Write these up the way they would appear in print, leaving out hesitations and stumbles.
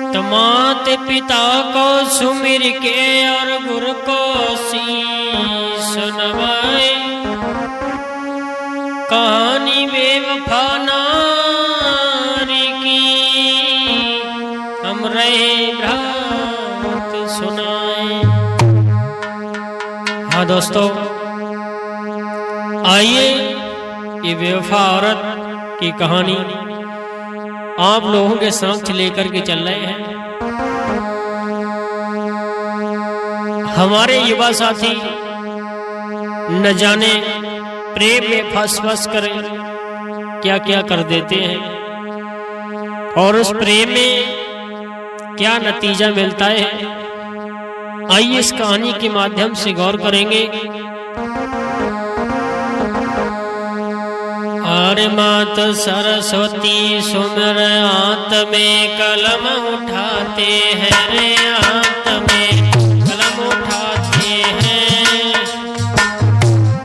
तो मात पिता को सुमिर के और गुरु को शीश नवाए। कहानी बेवफा नारी की हम रहे रात सुनाए। हाँ दोस्तों, आइए ये बेवफा औरत की कहानी आप लोगों के समक्ष लेकर के चल रहे हैं। हमारे युवा साथी न जाने प्रेम में फंस कर क्या क्या कर देते हैं और उस प्रेम में क्या नतीजा मिलता है। आइए इस कहानी के माध्यम से गौर करेंगे। अरे मात सरस्वती सुमिर हाथ में कलम उठाते हैं रे, हाथ में कलम उठाते हैं।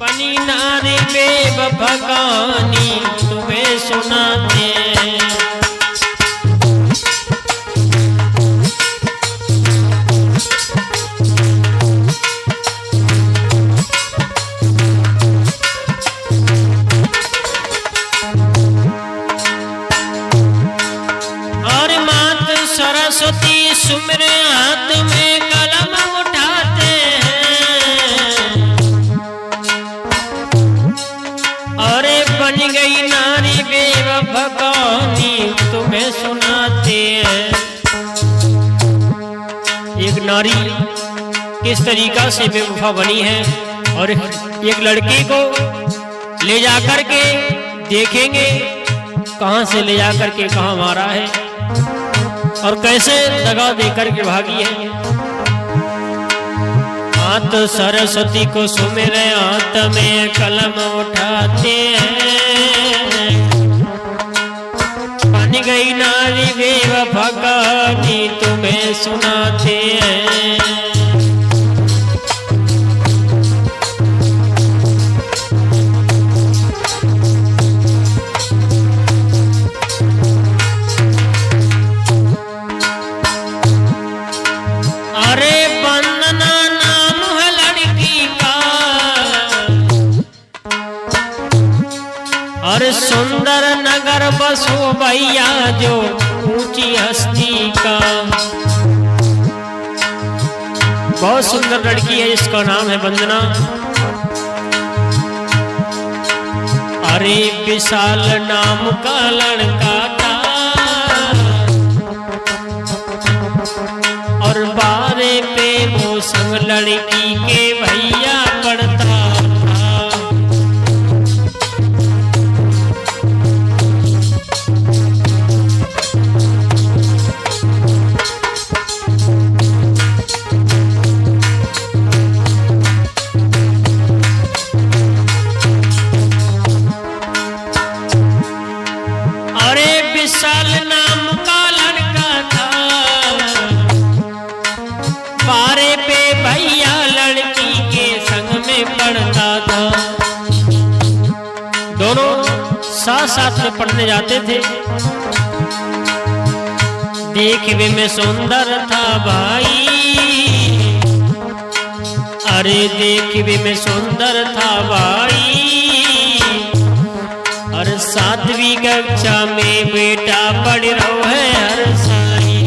बनी नारी बेवफा कहानी तुम्हें सुनाते हैं। सरस्वती सुमिर हाथ में कलम उठाते हैं। अरे बन गई नारी बेवफा कहानी तुम्हें सुनाते हैं। एक नारी किस तरीका से बेवफा बनी है और एक लड़की को ले जाकर के देखेंगे कहां से ले जाकर के कहां मारा है और कैसे दगा देकर के भागी है। हाथ सरस्वती को सुमिर हाथ में कलम उठाते हैं। बन गई नारी बेवफा कहानी तुम्हें सुनाते हैं। और सुंदर नगर बसो भैया जो ऊंची हस्ती का। बहुत सुंदर लड़की है जिसका नाम है वंदना। अरे विशाल नाम का लड़का था और बारे पे वो संग लड़की के भैया पड़ता। विशाल नाम का लड़का था, बारे पे भैया लड़की के संग में पढ़ता था। दोनों साथ साथ में पढ़ने जाते थे। देखने में सुंदर था भाई, अरे देखने में सुंदर था भाई। और 7वीं कक्षा में बेटा पढ़ रहा है हर साई।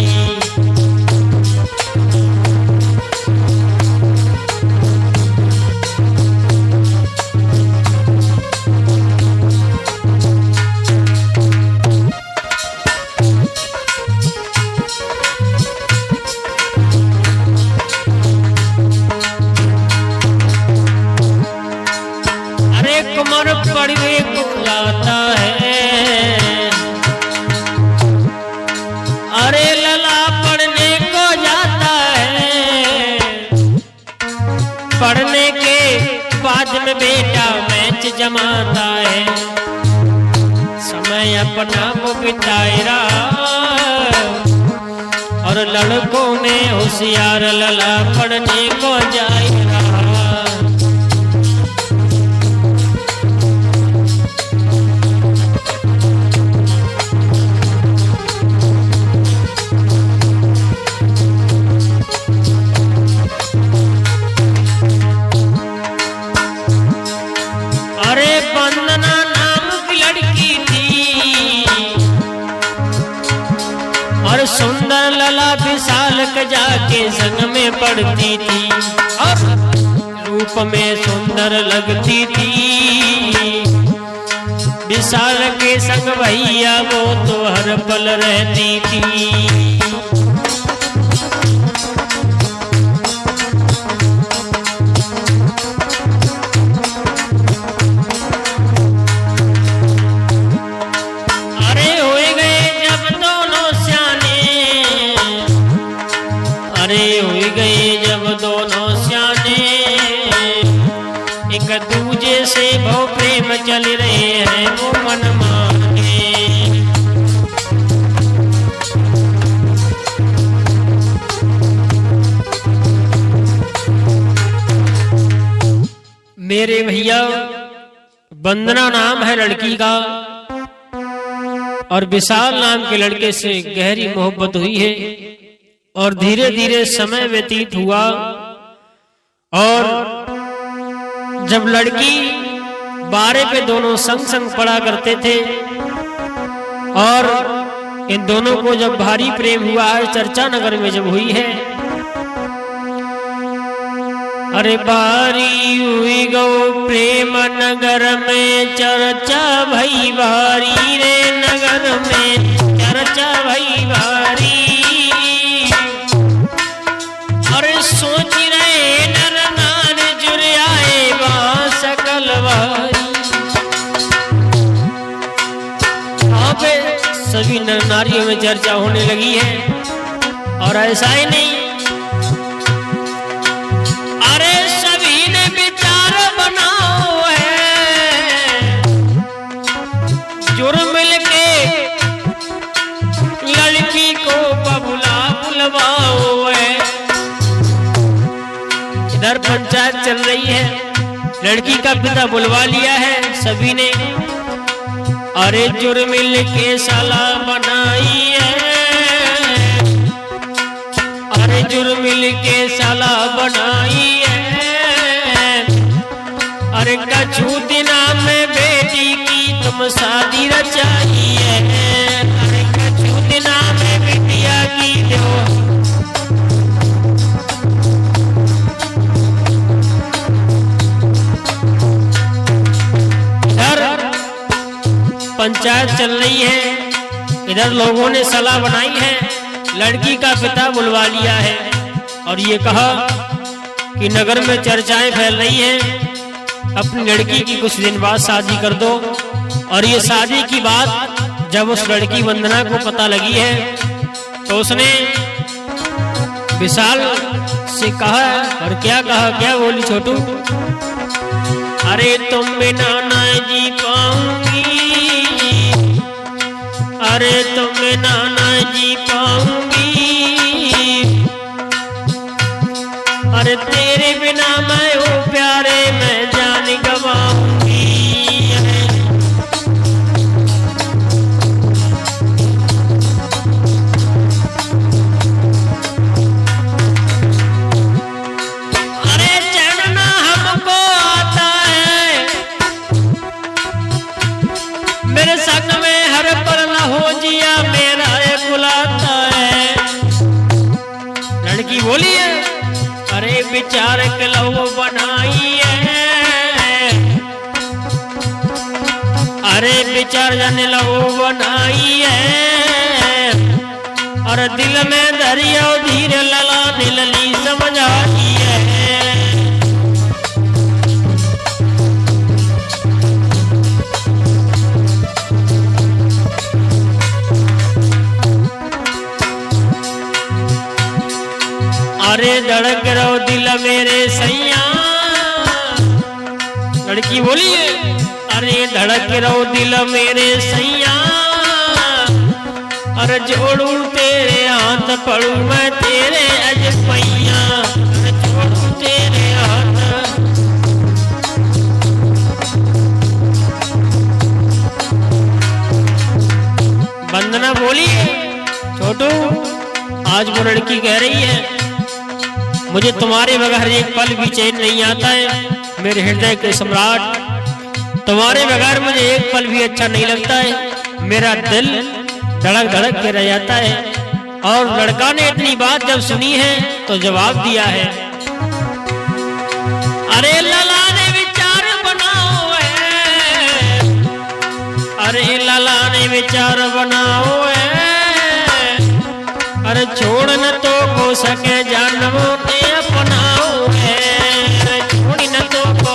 अरे कुमार पढ़ने को लाता है, अरे लला पढ़ने को जाता है। पढ़ने के बाद में बेटा मैच जमाता है। समय अपना वो बिताए रहा और लड़कों में होशियार लला पढ़ने को जाए रहा। और सुंदर लला विशाल के जाके संग में पढ़ती थी और रूप में सुंदर लगती थी। विशाल के संग भैया वो तो हर पल रहती थी। एक दूजे से भाव प्रेम चल रहे हैं वो मन मांगे। मेरे भैया वंदना नाम है लड़की का और विशाल नाम के लड़के से गहरी मोहब्बत हुई है और धीरे धीरे समय व्यतीत हुआ और जब लड़की 12 पे दोनों संग संग पढ़ा करते थे और इन दोनों को जब भारी प्रेम हुआ है चर्चा नगर में जब हुई है। अरे बारी हुई गो प्रेम नगर में चर्चा भई भारी रे नगर में चर्चा भई भारी। अरे सोच रहे नर नार जुड़ आए वहां सकल भारी। वहां पे सभी नर नारियों में चर्चा होने लगी है और ऐसा ही नहीं, अरे सभी ने विचार बनाओ है जुर्म मिलके लड़की को बबुला बुलवाओ है। इधर पंचायत चल रही है, लड़की का पिता बुलवा लिया है सभी ने। अरे जुर्म मिलके साला बनाई है, अरे जुर्म मिलके साला बनाई है। अरे कछु दिना में बेटी की तुम शादी रचाई है, अरे कछु दिना में बेटिया की दो। पंचायत चल रही है, इधर लोगों ने सलाह बनाई है, लड़की का पिता बुलवा लिया है और ये कहा कि नगर में चर्चाएं फैल रही हैं, अपनी लड़की की कुछ दिन बाद शादी कर दो। और ये शादी की बात जब उस लड़की वंदना को पता लगी है तो उसने विशाल से कहा, और क्या कहा, क्या बोली छोटू? अरे तुम बिना ना जी पाऊंगी, अरे तुम बिना ना जी पाऊंगी, अरे तेरे बिना मैं हो प्यारे मैं जान गवाऊंगी। अरे चढ़ना हमको आता है, मेरे संग में हर पर न हो जिया मेरा बुलाता है। लड़की बोली है, अरे विचार कलो बनाई है, अरे विचार जन लो बनाई है। और दिल में दरिया धीरे लला नीलली समझ आई है। अरे धड़क रहो दिल मेरे सैया, लड़की बोली है, अरे धड़क रहो दिल मेरे सैया। अरे जोड़ू तेरे हाथ पड़ू मैं तेरे अजपैया, जोड़ू तेरे हाथ। वंदना बोली है, छोटू आज वो लड़की कह रही है मुझे तुम्हारे बगैर एक पल भी चैन नहीं आता है। मेरे हृदय के सम्राट, तुम्हारे बगैर मुझे एक पल भी अच्छा नहीं लगता है। मेरा दिल धड़क धड़क के रह जाता है। और लड़का ने इतनी बात जब सुनी है तो जवाब दिया है, अरे लला ने विचार बनाओ है, अरे लला ने विचार बनाओ है, अरे छोड़ न तो हो सके जानवों ने अपनाओ है, छोड़ न तो को।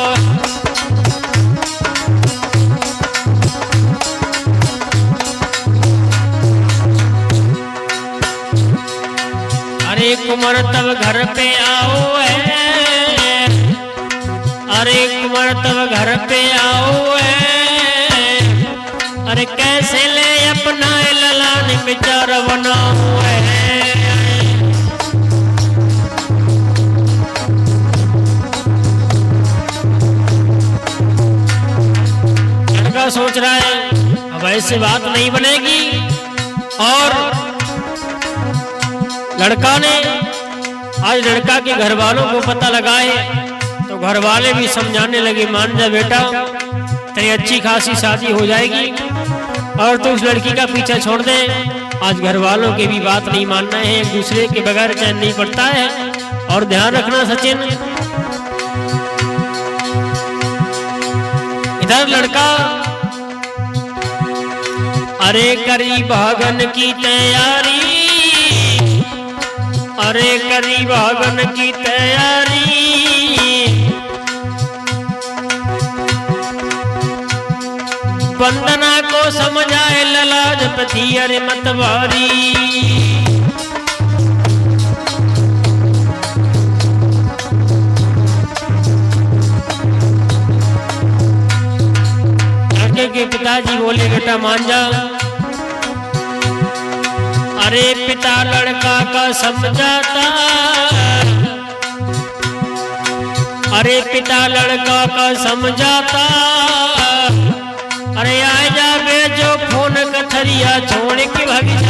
अरे कुंवर तब घर पे आओ है, अरे कुंवर तब घर पे आओ है, अरे कैसे ले अपना लला ने विचार बनाओ है। लड़का सोच रहा है अब ऐसे बात नहीं बनेगी, और लड़का ने आज लड़का के घर वालों को पता लगा है तो घर वाले भी समझाने लगे, मान जा बेटा तेरी अच्छी खासी शादी हो जाएगी और तू उस लड़की का पीछा छोड़ दे। आज घर वालों की भी बात नहीं मानना है, एक दूसरे के बगैर चैन नहीं पड़ता है। और ध्यान रखना सचिन, इधर लड़का अरे करी भागन की तैयारी, अरे करी भागन की तैयारी, वंदना को समझाए ललाजपति अरे मतवारी। लड़के के पिताजी बोले बेटा मान जा। अरे पिता लड़का का समझाता, अरे पिता लड़का का समझाता, अरे आ जा बे जो फोन कथरिया छोड़ के भाग जाता।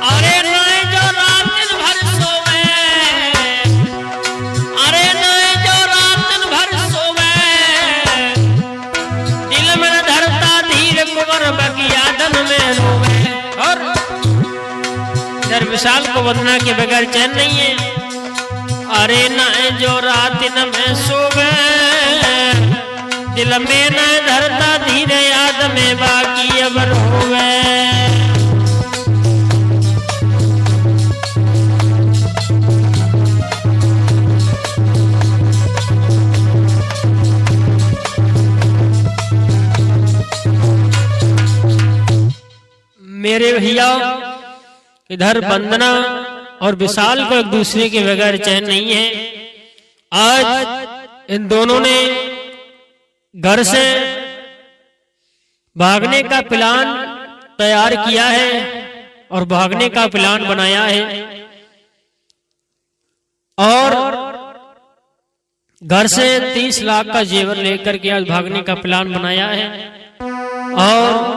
अरे नहीं जो रात दिन भर सोवे, अरे नहीं जो रात दिन भर सोवे, दिल में धरता धीर कुंवर बगिया दन में रोवे। और विशाल को वंदना के बगैर चैन नहीं है। अरे न जो रात न में सोवे, दिल में न धरता धीरे याद में बाकी अबर होवे। मेरे भैया इधर वंदना और विशाल को एक दूसरे के बगैर चैन नहीं है। आज इन दोनों ने घर से भागने का प्लान तैयार किया है और भागने का प्लान बनाया है, और घर से 30 लाख का जेवर लेकर के आज भागने का प्लान बनाया है। और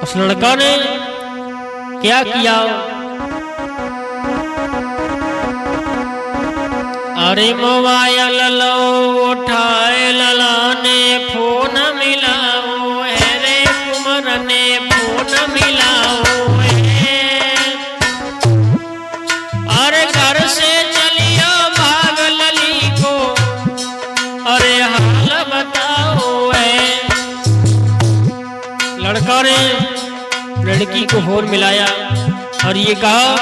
उस लड़का ने क्या किया, अरे मोबाइल लो उठाए लला ने फोन मिलाओ है, रे कुंवर ने फोन मिलाओ है। अरे घर से चलियो भाग लली को, अरे हाल बताओ है। लड़का ने लड़की को फोन मिलाया और ये कहा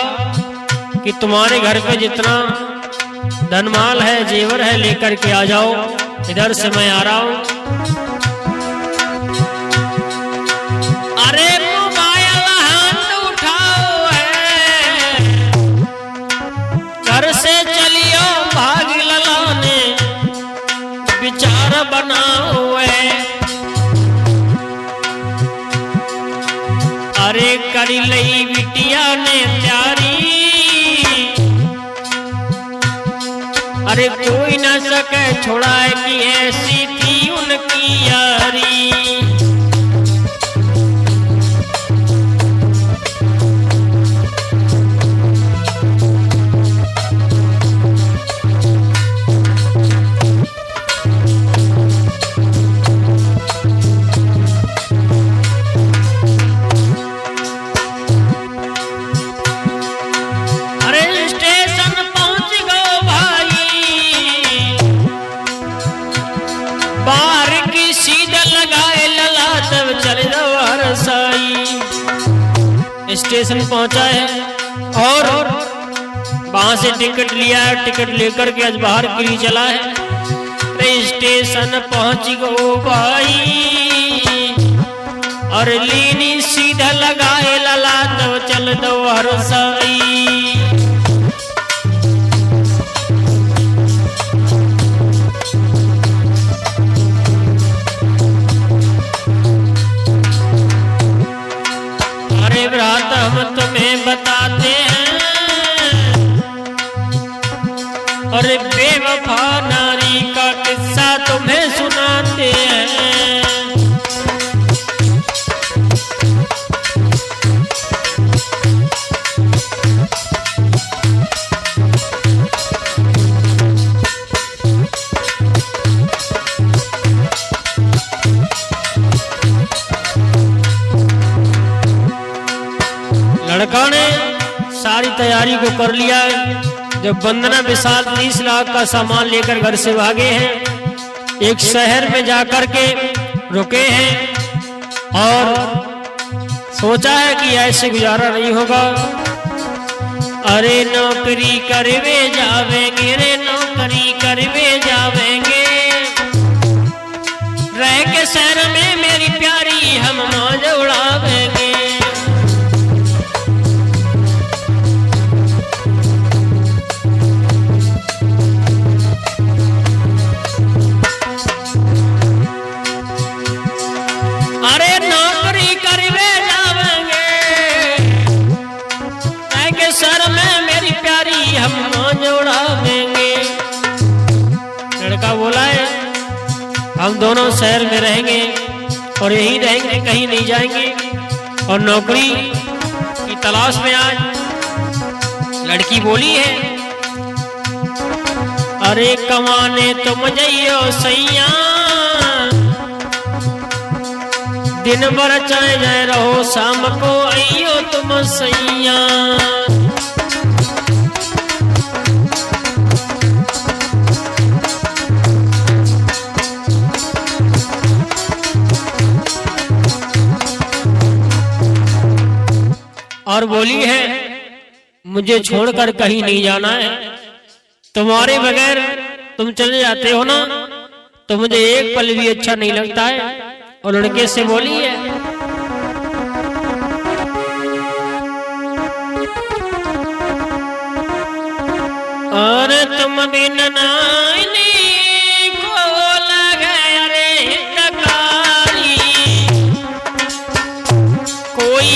कि तुम्हारे घर पे जितना धनमाल है जेवर है लेकर के आ जाओ, इधर से मैं आ रहा हूं। अरे मोबाइल हाथ उठाओ है, घर से चलियो भाग ललाने विचार बनाओ है। अरे करी लई बिटिया ने प्यारी, अरे कोई न सके छोड़ाए कि ऐसी थी उनकी यारी। स्टेशन पहुंचा है और वहां से टिकट लिया है। टिकट लेकर के आज बाहर के लिए चला है। स्टेशन पहुंच गो भाई और लीनी सीधा लगाए लला तो चल दो हर साई। अरे भ्रात हम तुम्हें बताते हैं और बेवफा नारी का किस्सा तुम्हें सुनाते हैं। लड़का ने सारी तैयारी को कर लिया। जब वंदना विशाल 30 लाख का सामान लेकर घर से भागे हैं, एक शहर में जाकर के रुके हैं और सोचा है कि ऐसे गुजारा नहीं होगा। अरे नौकरी करवे जावेंगे, रे नौकरी करवे जावेंगे, रह के शहर में मेरी प्यारी हम मौज उड़ावेंगे। लड़का बोला है हम दोनों शहर में रहेंगे और यहीं रहेंगे, कहीं नहीं जाएंगे और नौकरी की तलाश में आज लड़की बोली है अरे कमाने तुम जाइयो सैया, दिन भर चाहे जाए रहो, शाम को आइयो तुम सैया। और बोली है मुझे छोड़कर कहीं नहीं जाना है, तुम्हारे बगैर तुम चले जाते हो ना तो मुझे एक पल भी अच्छा नहीं लगता है। और लड़के से बोली है और तुम बिन नानी को लगे रे टकारी, कोई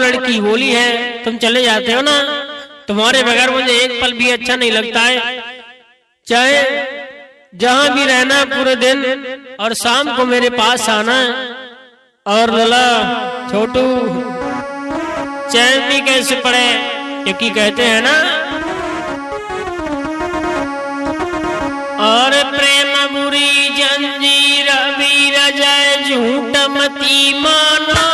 लड़की बोली है तुम चले जाते हो ना, तुम्हारे बगैर मुझे एक पल भी अच्छा नहीं लगता है। चाहे जहां भी रहना पूरे दिन और शाम को मेरे पास आना। और लला छोटू चैन भी कैसे पड़े, क्योंकि कहते हैं ना, और प्रेम बुरी जंजीर वीर जय झूठ मती मानो।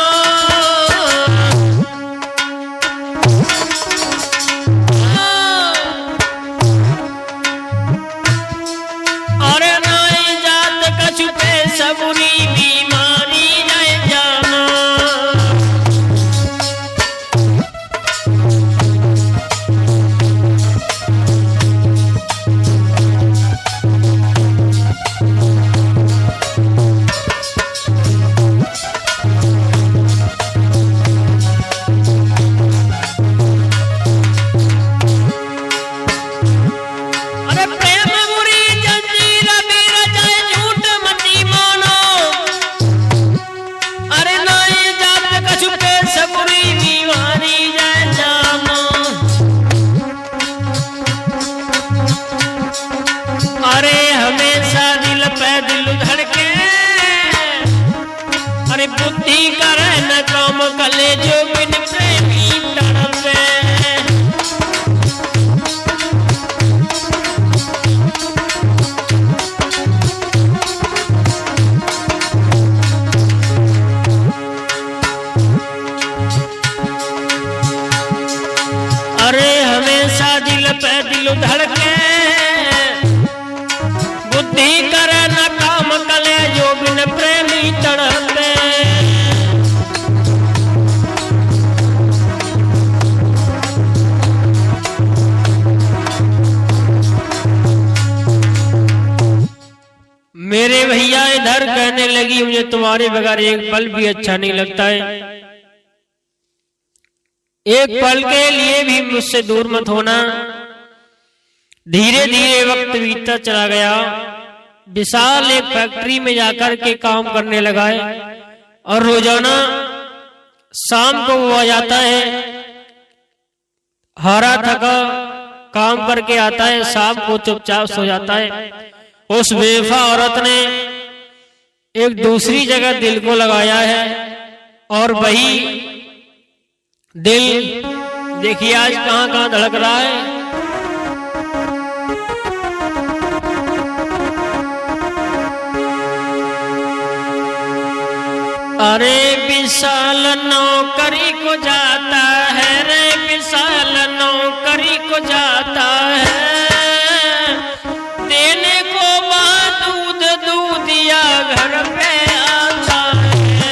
और नाई जात कछु पे सबुरी बीमारी न जाना। बुद्धि करे न काम कले जो बिन प्रेमी तड़पे। अरे हमेशा दिल पे दिल धड़के, बुद्धि करे न काम कले जो बिन प्रेमी तड़पे। मेरे भैया इधर कहने लगी, मुझे तुम्हारे बगैर एक पल भी अच्छा नहीं लगता है। एक पल के लिए भी मुझसे दूर मत होना। धीरे धीरे वक्त बीतता चला गया। विशाल एक फैक्ट्री में जाकर के काम करने लगा है और रोजाना शाम को वो आ जाता है, हारा थका काम करके आता है, शाम को चुपचाप सो जाता है। उस बेवफा औरत ने एक दूसरी जगह दिल को लगाया है और वही दिल देखिए आज कहां कहां धड़क रहा है। अरे विशाल नौकरी को जाता है रे, विशाल नौकरी को जाता है। देने को दूध दूधिया घर पे आता है।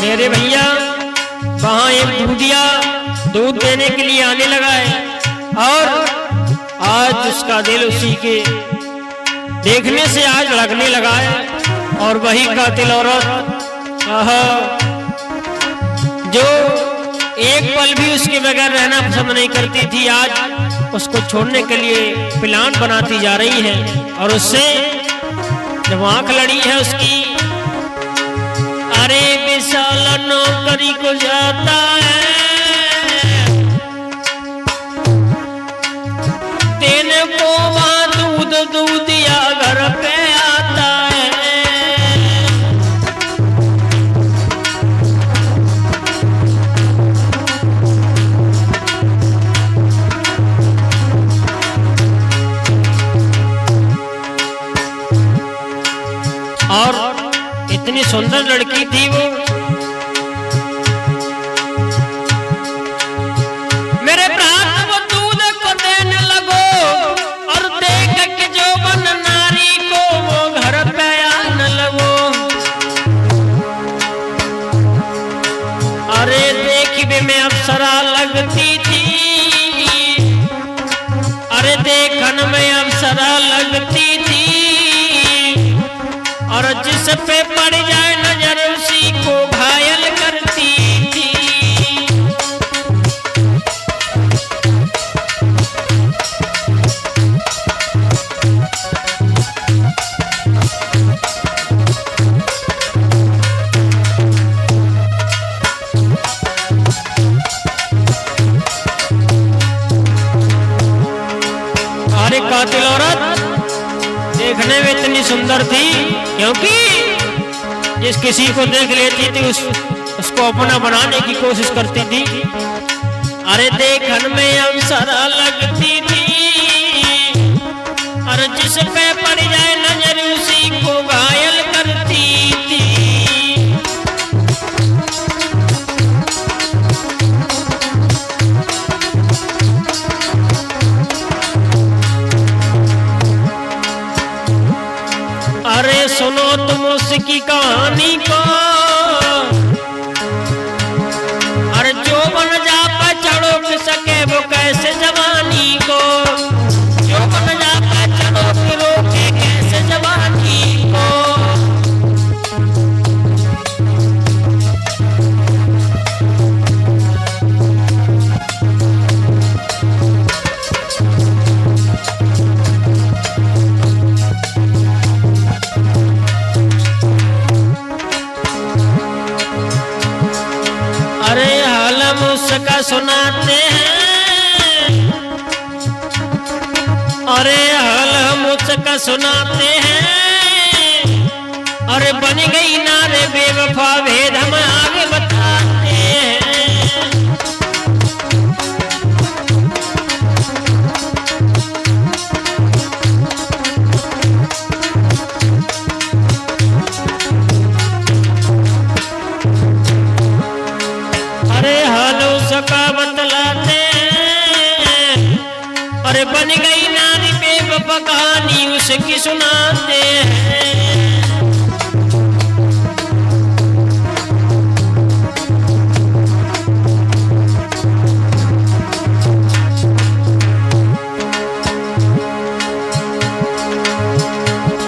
मेरे भैया वहां एक दूधिया दूध देने के लिए आने लगा है और आज उसका दिल उसी के देखने से आज लगने लगा है। और वही कातिल औरत जो एक पल भी उसके बगैर रहना पसंद नहीं करती थी, आज उसको छोड़ने के लिए प्लान बनाती जा रही है। और उससे जब आंख लड़ी है उसकी, अरे विशाल नौकरी को जाता है, देने को वहां दूध दूधिया घर पे आता है। और इतनी सुंदर लड़की थी वो। मेरे प्राण वो दूध को देने लगो और देख के जो बन नारी को वो घर पे आने लगो। अरे देखिए में अप्सरा लगती थी, अरे देखन में अप्सरा लगती थी। और जिस पे पड़ जाए नजर उसी को घायल करती थी। बंदर थी, क्योंकि जिस किसी को देख लेती थी उसको अपना बनाने की कोशिश करती थी। अरे देखन में अवसरा लगती थी, अरे जिस पे पड़ जाए नजर उसी को घायल करती थी। अरे सुनो तुम उसकी कहानी को, अरे जो बन जा पे चढ़ो सके वो कैसे जवानी को, जो बन जा पे चढ़ो रोके कैसे जवानी को। अरे हाल मुझका सुनाते हैं, अरे हाल मुझका सुनाते हैं, अरे बन गई ना रे बेवफा भेद हम आगे बताते हैं। अरे हालो सका बतलाते हैं, अरे बन गई नारी बेवफा कहानी उसकी सुनाते हैं।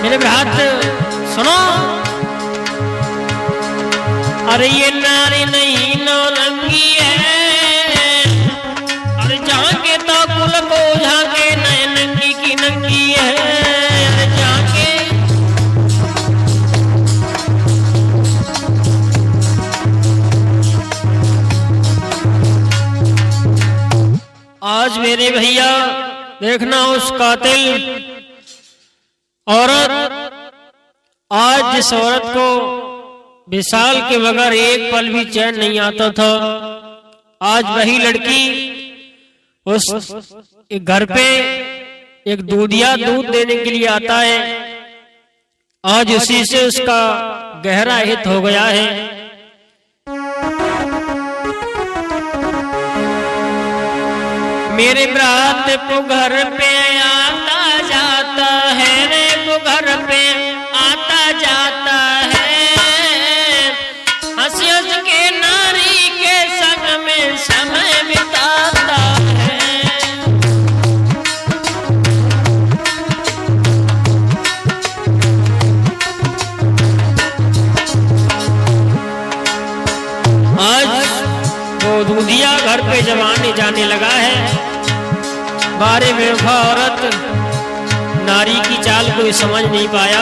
मेरे हाथ सुनो, अरे ये नारी नहीं नौरंगी है, अरे झांके तो कुल को झांके नए नंगी की नंगी है। अरे झांके आज मेरे भैया देखना उस कातिल औरत, आज जिस औरत को विशाल के बगैर एक पल भी चैन नहीं आता था, आज वही लड़की उस घर पे एक दूधिया दूध देने के लिए आता है। आज उसी से उसका गहरा हित हो गया है। मेरे ब्रात को घर पे आता जाता है रे, वो घर पे आता जाता है, हंस हंस के नारी के संग में समय बिताता है। आज वो दूधिया घर पे जमाने जाने लगा है। बारे बेवफा औरत नारी की चाल कोई समझ नहीं पाया।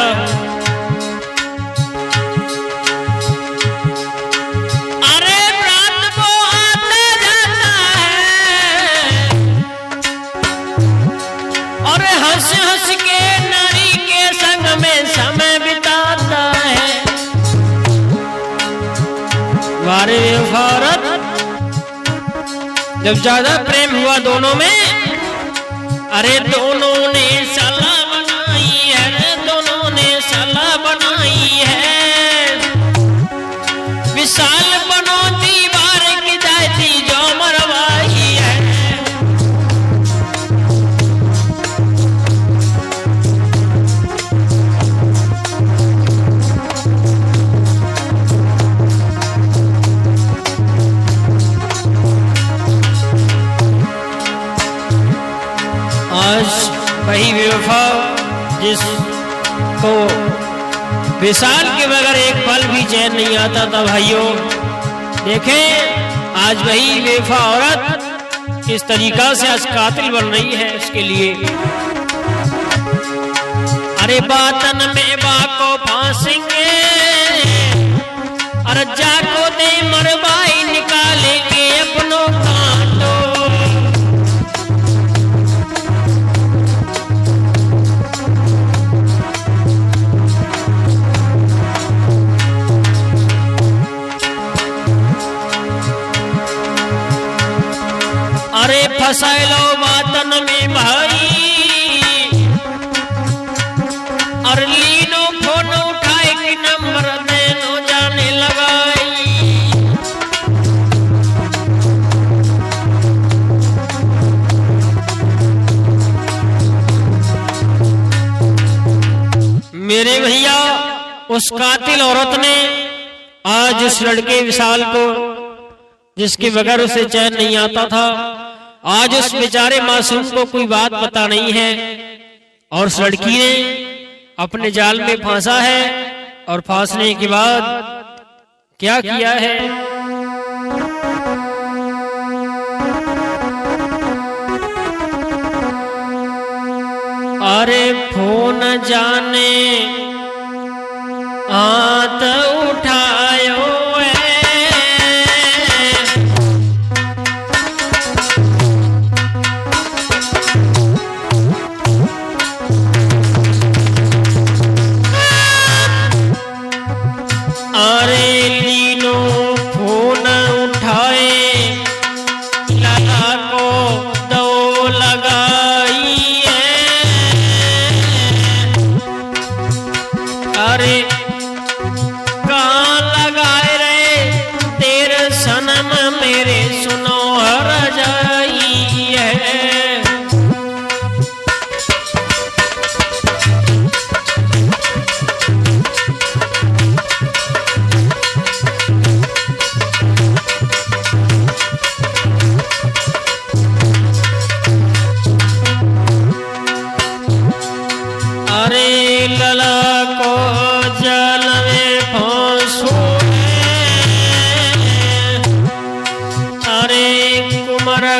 अरे रात को आता जाता है, और हंस हंस के नारी के संग में समय बिताता है। बारे बेवफा औरत जब ज्यादा प्रेम हुआ दोनों में, अरे दोनों ने सलाह बनाई है, दोनों ने सलाह बनाई है। विशाल बनो दीवार की जाती जो मरवाई है। आज वही बेवफा जिसको विशाल के बगैर एक पल भी चैन नहीं आता था भाइयों, देखें आज वही बेवफा औरत किस तरीका से आज कातिल बन रही है उसके लिए। अरे बातन में बाको फांसेंगे, अरे जाको दे मरवाई निकालेंगे अपनों कांटो। फसाइलो बातन में भाई, और लीनो फोन उठाए कि नंबर देनो जाने लगाई। मेरे भैया उस कातिल औरत ने आज उस लड़के विशाल को, जिसके बगैर उसे चैन नहीं आता था, आज उस बेचारे मासूम को कोई बात पता नहीं है, और उस लड़की ने अपने जाल में फांसा है, और फांसने के बाद क्या किया है। अरे फोन जाने हाथ उठायो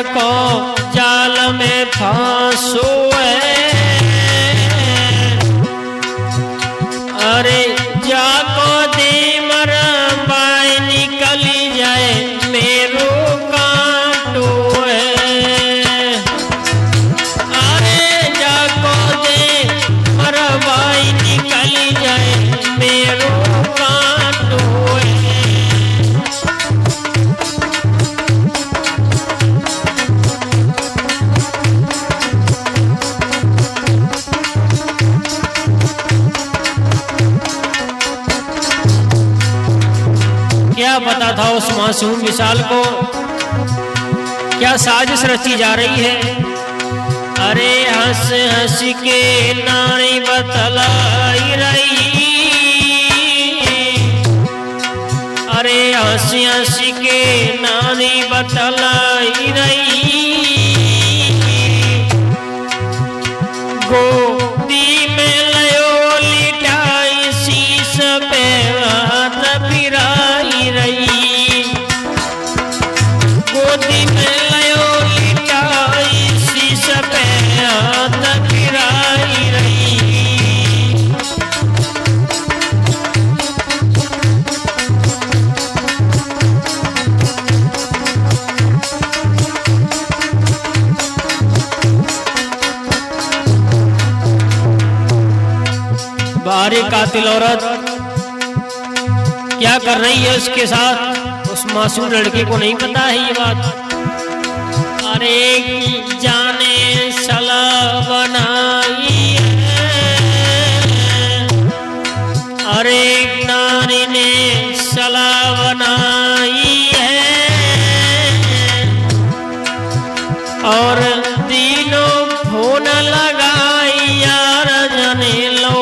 को जाल में फांसो अरे जाको दे मर बाय निकली जाए मेरो कांटो अरे जाको दे मर बाय निकली जाए मेरो कांटो। क्या पता था उस मासूम विशाल को क्या साजिश रची जा रही है। अरे हंस हंस के नारी बतलाई रही, अरे हंस हंस के नारी बतलाई रही, गोदी में लयो लिटाई शीश पे हाथ फिराई रही, गोदी में लयो लिटाई शीश पे हाथ फिराई रही। बाहरी कातिल औरत क्या कर रही है उसके साथ, उस मासूम लड़के को नहीं पता है ये बात। अरे जाने सला बनाई है, अरे नारी ने सला बनाई है, और दिनों फोन लगाई यार जाने लो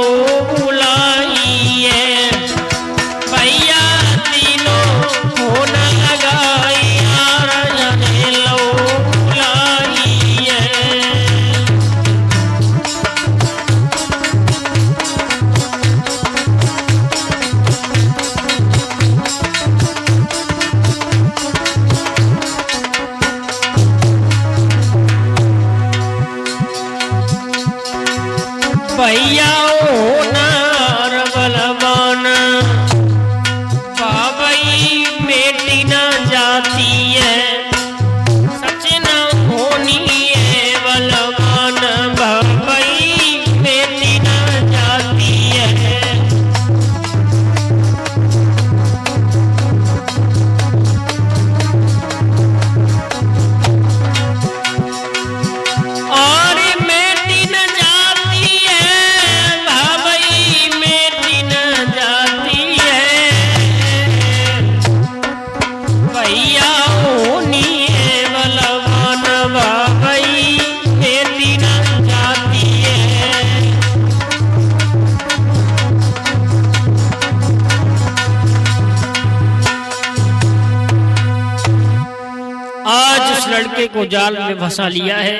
आज उस लड़के को जाल में फंसा लिया है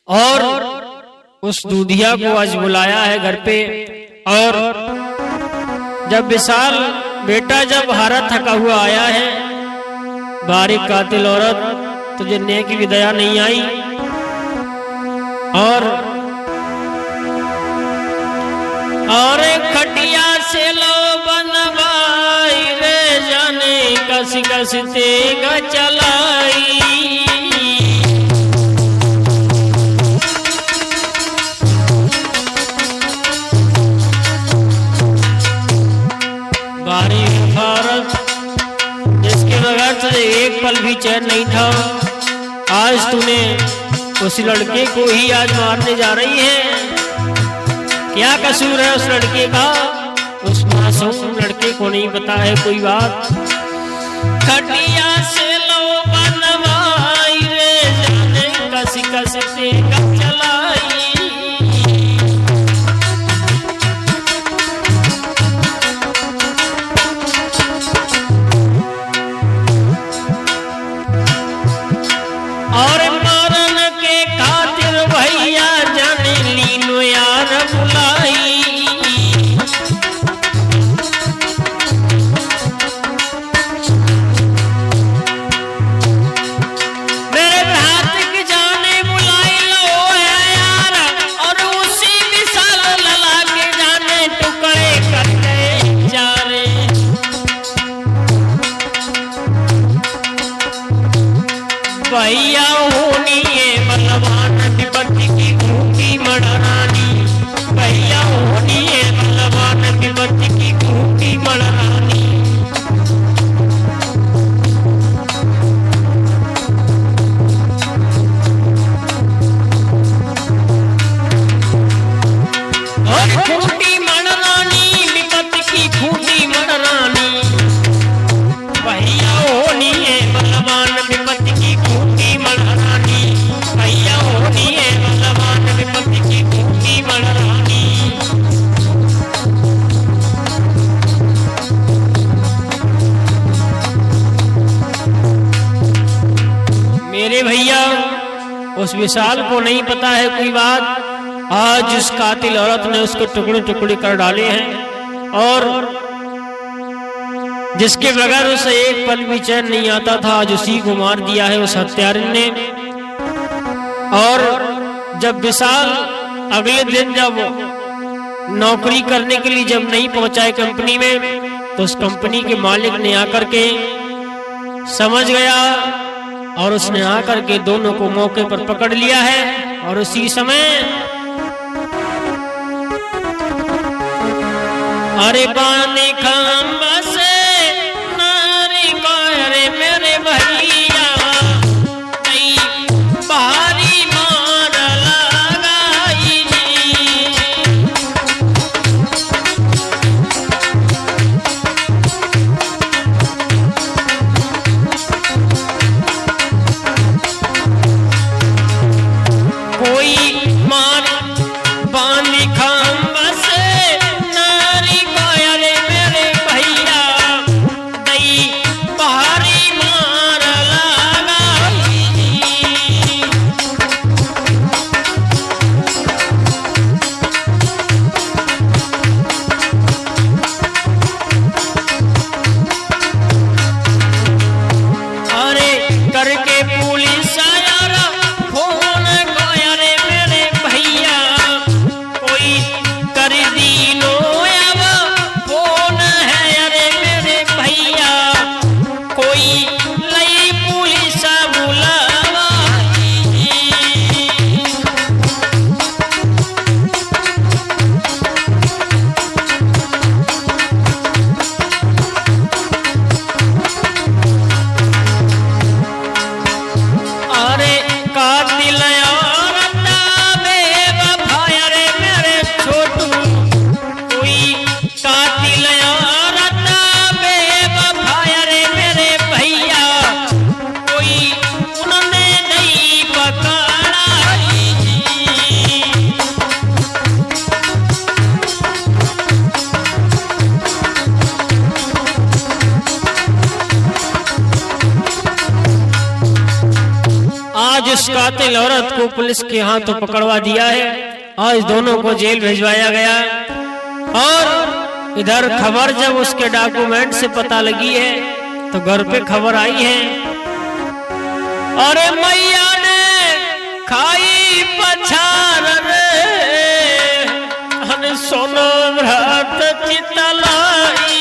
और उस दूधिया को आज बुलाया है घर पे। और जब विशाल बेटा जब हारा थका हुआ आया है, बारीक कातिल औरत तुझे नेक की दया नहीं आई। और खटिया से लो बनवाई रे जाने कस कस तेगा चलाई। बारीक औरत जिसके बगैर तुझे एक पल भी चैन नहीं था, आज तूने उस लड़के को ही आज मारने जा रही है। क्या कसूर है उस लड़के का? उस मासूम लड़के को नहीं पता है कोई बात। खटिया से लो बनवाई रे जाने कस कस तेगा चलाई। और मरण के खातिर भैया जाने लीनो यार बुलाई। मेरे हाथ के जाने बुलाई लो है यार, और उसी विशाल लला के जाने टुकड़े करते जा रे। भैया होनी है बलवान विपत्ति की खूंटी मड़रानी। भैया होनी है बलवान विपत्ति की खूंटी मड़रानी। और खूंटी मड़रानी विपत्ति की खूंटी मड़रानी। भैया होनी है बलवान विपत्ति की खूंटी मड़रानी। भैया होनी है बलवान विपत्ति की खूंटी मड़रानी। मेरे भैया उस विशाल को नहीं पता है कोई बात। आज उस कातिल औरत ने उसको टुकड़े टुकड़े कर डाले हैं और जिसके बगैर उसे एक पल भी चैन नहीं आता था, आज उसी को मार दिया है उस हत्यारे ने। और जब विशाल अगले दिन जब नौकरी करने के लिए जब नहीं पहुंचा है कंपनी में, तो उस कंपनी के मालिक ने आकर के समझ गया और उसने आकर के दोनों को मौके पर पकड़ लिया है। और उसी समय अरे बाने खंबा से नारी मारे मेरे भैया कई भारी मार लगाई जी। कोई मार बानी खंबा से नारी मारे मेरे भैया दई भारी मार लगाई जी। अरे करके पुलिस आया फोन गया रे मेरे भैया कोई कर दीनो अब फोन है अरे मेरे भैया कोई लई पुलिस बुलावाई जी। उस कातिल औरत को पुलिस के हाथों पकड़वा दिया है। आज दोनों को जेल भिजवाया गया और इधर खबर जब उसके डॉक्यूमेंट से पता लगी है तो घर पे खबर आई है, अरे मैया ने खाई पछार रे सोनो भ्रात चितलाई।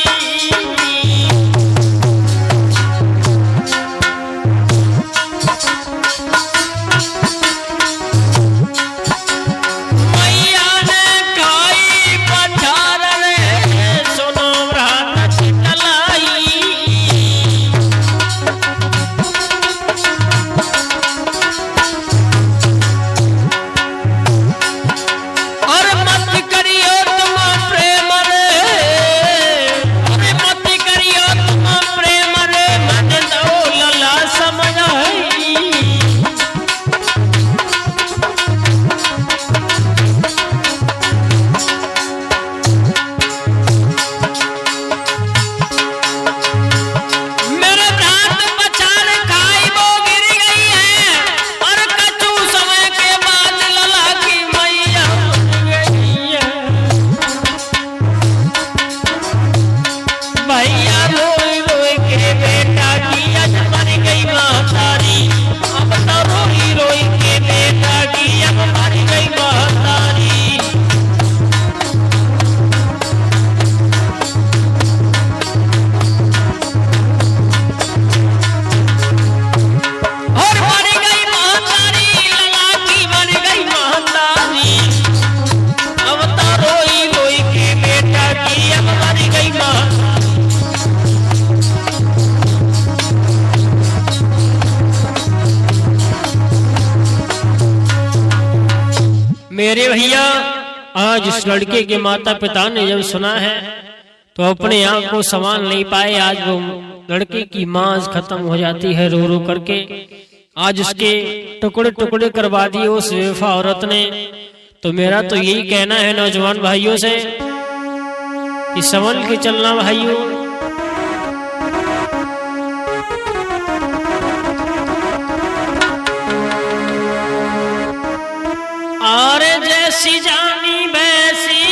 मेरे भैया, आज इस लड़के के माता पिता ने जब सुना है तो अपने आप को संभाल नहीं पाए। आज वो लड़के की मां खत्म हो जाती है रो रो करके। आज उसके टुकड़े टुकड़े करवा दिए उस बेवफा औरत ने। तो मेरा तो यही कहना है नौजवान भाइयों से कि संभल के चलना भाइयों। और जैसी जानी वैसी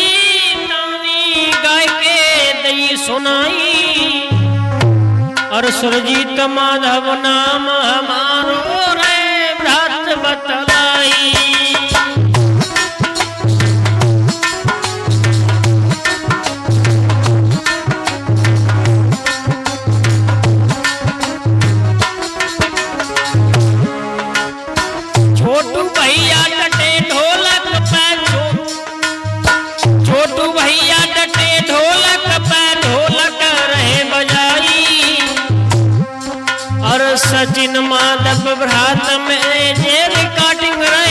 नानी गाय के दई सुनाई, और सुरजीत माधव नाम हमारो रे भ्रात बतलाई। छोटू भैया डटे ढोलक पे, छोटू भैया डटे ढोलक पे ढोलक रहे बजाई, और सचिन माधव भ्रात में जे रिकॉर्डिंग रहे